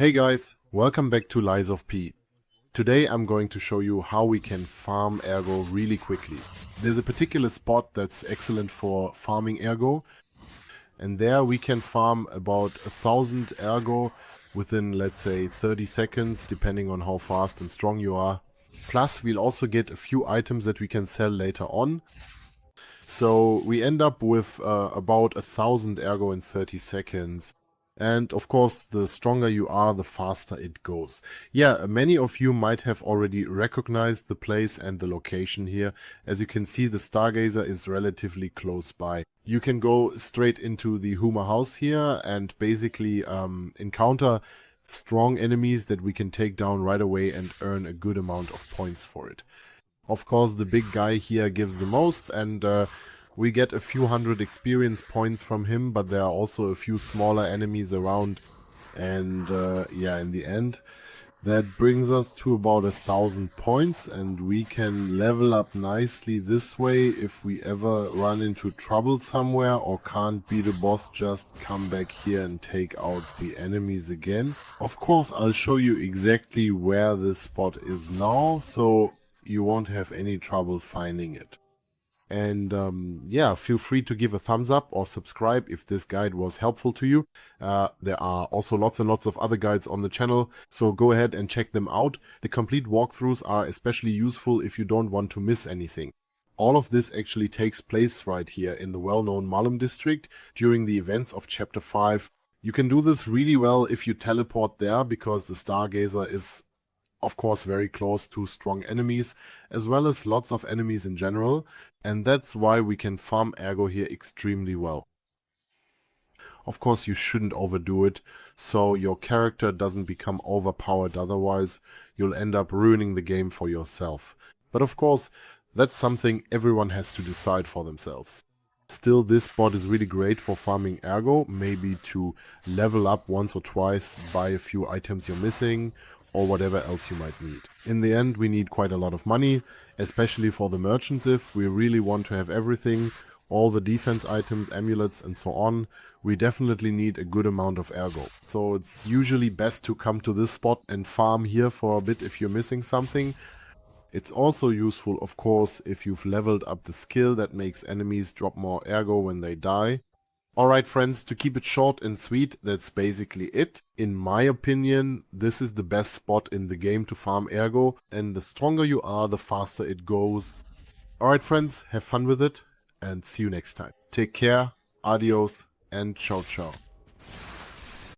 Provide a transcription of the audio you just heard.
Hey guys, welcome back to Lies of P. Today I'm going to show you how we can farm Ergo really quickly. There's a particular spot that's excellent for farming Ergo, and there we can farm about 1000 Ergo within, let's say, 30 seconds, depending on how fast and strong you are. Plus we'll also get a few items that we can sell later on. So we end up with about 1000 Ergo in 30 seconds. And of course, the stronger you are, the faster it goes. Yeah, many of you might have already recognized the place and the location here. As you can see, the Stargazer is relatively close by. You can go straight into the Huma house here and basically encounter strong enemies that we can take down right away and earn a good amount of points for it. Of course, the big guy here gives the most, and we get a few hundred experience points from him, but there are also a few smaller enemies around. And yeah, in the end, that brings us to about 1000 points, and we can level up nicely this way. If we ever run into trouble somewhere or can't beat a boss, just come back here and take out the enemies again. Of course, I'll show you exactly where this spot is now, so you won't have any trouble finding it. And yeah, feel free to give a thumbs up or subscribe if this guide was helpful to you. There are also lots and lots of other guides on the channel, so go ahead and check them out. The complete walkthroughs are especially useful if you don't want to miss anything. All of this actually takes place right here in the well-known Malum district during the events of Chapter 5. You can do this really well if you teleport there, because the Stargazer is of course very close to strong enemies, as well as lots of enemies in general, and that's why we can farm Ergo here extremely well. Of course, you shouldn't overdo it, so your character doesn't become overpowered, otherwise you'll end up ruining the game for yourself. But of course, that's something everyone has to decide for themselves. Still, this spot is really great for farming Ergo, maybe to level up once or twice, buy a few items you're missing, or whatever else you might need. In the end, we need quite a lot of money, especially for the merchants if we really want to have everything, all the defense items, amulets and so on. We definitely need a good amount of Ergo. So it's usually best to come to this spot and farm here for a bit if you're missing something. It's also useful, of course, if you've leveled up the skill that makes enemies drop more Ergo when they die. Alright friends, to keep it short and sweet, that's basically it. In my opinion, this is the best spot in the game to farm Ergo, and the stronger you are, the faster it goes. Alright friends, have fun with it, and see you next time. Take care, adios, and ciao ciao.